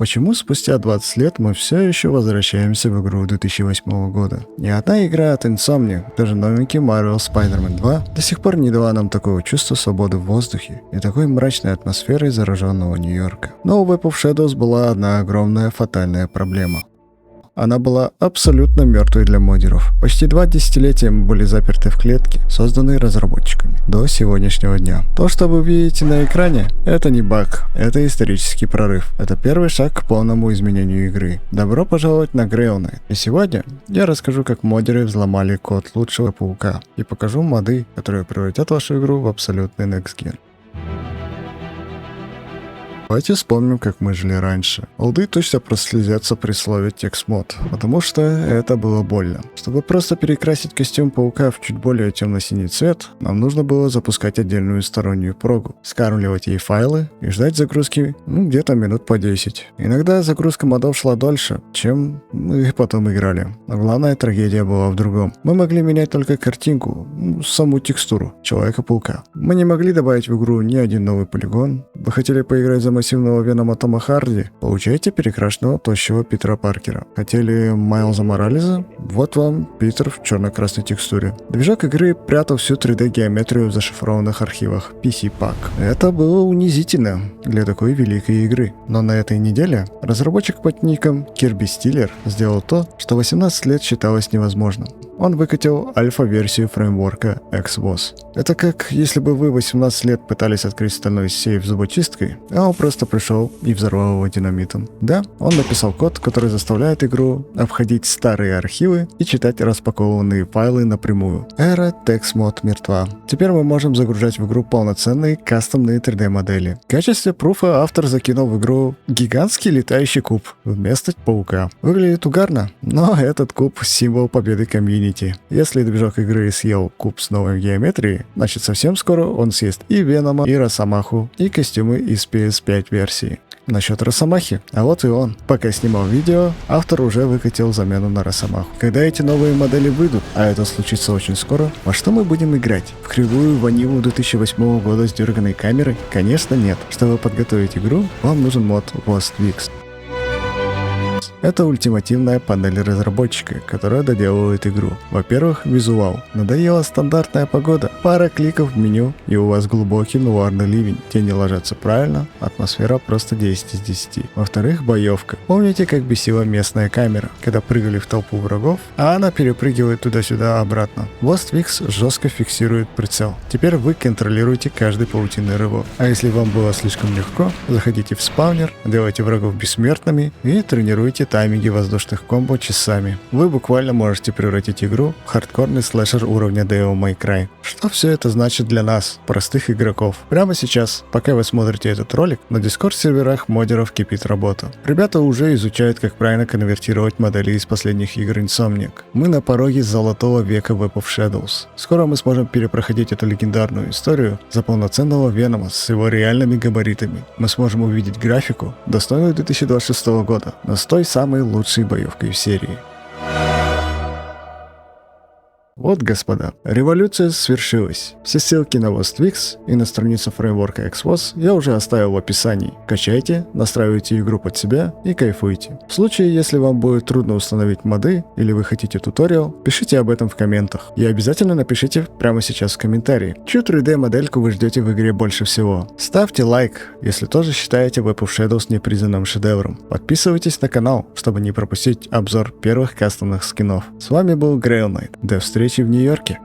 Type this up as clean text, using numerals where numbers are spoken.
Почему спустя 20 лет мы все еще возвращаемся в игру 2008 года? Ни одна игра от Insomniac, даже новенький Marvel Spider-Man 2, до сих пор не дала нам такого чувства свободы в воздухе и такой мрачной атмосферы зараженного Нью-Йорка. Но у Web of Shadows была одна огромная фатальная проблема. Она была абсолютно мертвой для модеров. Почти 2 десятилетия мы были заперты в клетке, созданной разработчиками, до сегодняшнего дня. То, что вы видите на экране, это не баг, это исторический прорыв. Это первый шаг к полному изменению игры. Добро пожаловать на Grail Knight. И сегодня я расскажу, как модеры взломали код лучшего паука и покажу моды, которые превратят вашу игру в абсолютный next gen. Давайте вспомним, как мы жили раньше. Олды точно прослезятся при слове текст-мод, потому что это было больно. Чтобы просто перекрасить костюм паука в чуть более темно-синий цвет, нам нужно было запускать отдельную стороннюю прогу, скармливать ей файлы и ждать загрузки где-то минут по 10. Иногда загрузка модов шла дольше, чем мы потом играли. Но главная трагедия была в другом. Мы могли менять только картинку, саму текстуру Человека-паука. Мы не могли добавить в игру ни один новый полигон. Вы хотели поиграть за массивного Венома Тома Харди? Получаете перекрашенного тощего Питера Паркера. Хотели Майлза Моралеса? Вот вам Питер в черно-красной текстуре. Движок игры прятал всю 3D-геометрию в зашифрованных архивах PC-Pack. Это было унизительно для такой великой игры. Но на этой неделе разработчик под ником Kirby Stiller сделал то, что 18 лет считалось невозможным. Он выкатил альфа-версию фреймворка XWOS. Это как если бы вы 18 лет пытались открыть стальной сейф зубочисткой, а он просто пришел и взорвал его динамитом. Да, он написал код, который заставляет игру обходить старые архивы и читать распакованные файлы напрямую. Эра TextMod мертва. Теперь мы можем загружать в игру полноценные кастомные 3D-модели. В качестве пруфа автор закинул в игру гигантский летающий куб вместо паука. Выглядит угарно, но этот куб — символ победы комьюнити. Если движок игры съел куб с новой геометрией, значит совсем скоро он съест и Венома, и Росомаху, и костюмы из PS5 версии. Насчет Росомахи, а вот и он. Пока снимал видео, автор уже выкатил замену на Росомаху. Когда эти новые модели выйдут, а это случится очень скоро, во что мы будем играть? В кривую ванилу 2008 года с дерганой камерой? Конечно нет. Чтобы подготовить игру, вам нужен мод WastWix. Это ультимативная панель разработчика, которая доделывает игру. Во-первых, визуал. Надоела стандартная погода. Пара кликов в меню, и у вас глубокий нуарный ливень. Тени ложатся правильно, атмосфера просто 10 из 10. Во-вторых, боевка. Помните, как бесила местная камера, когда прыгали в толпу врагов, а она перепрыгивает туда-сюда обратно. WastWix жестко фиксирует прицел. Теперь вы контролируете каждый паутинный рывок. А если вам было слишком легко, заходите в спаунер, делайте врагов бессмертными и тренируйте тайминги воздушных комбо часами. Вы буквально можете превратить игру в хардкорный слэшер уровня Devil May Cry. Что все это значит для нас, простых игроков? Прямо сейчас, пока вы смотрите этот ролик, на Discord-серверах модеров кипит работа. Ребята уже изучают, как правильно конвертировать модели из последних игр Insomniac. Мы на пороге золотого века Web of Shadows. Скоро мы сможем перепроходить эту легендарную историю за полноценного Венома с его реальными габаритами. Мы сможем увидеть графику, достойную 2026 года, но с той самой лучшей боевкой в серии. Вот, господа, революция свершилась. Все ссылки на WastWix и на страницу фреймворка XWOS я уже оставил в описании. Качайте, настраивайте игру под себя и кайфуйте. В случае, если вам будет трудно установить моды или вы хотите туториал, пишите об этом в комментах. И обязательно напишите прямо сейчас в комментарии, чью 3D-модельку вы ждете в игре больше всего. Ставьте лайк, если тоже считаете Web of Shadows непризнанным шедевром. Подписывайтесь на канал, чтобы не пропустить обзор первых кастомных скинов. С вами был Grail Knight. До встречи в Нью-Йорке.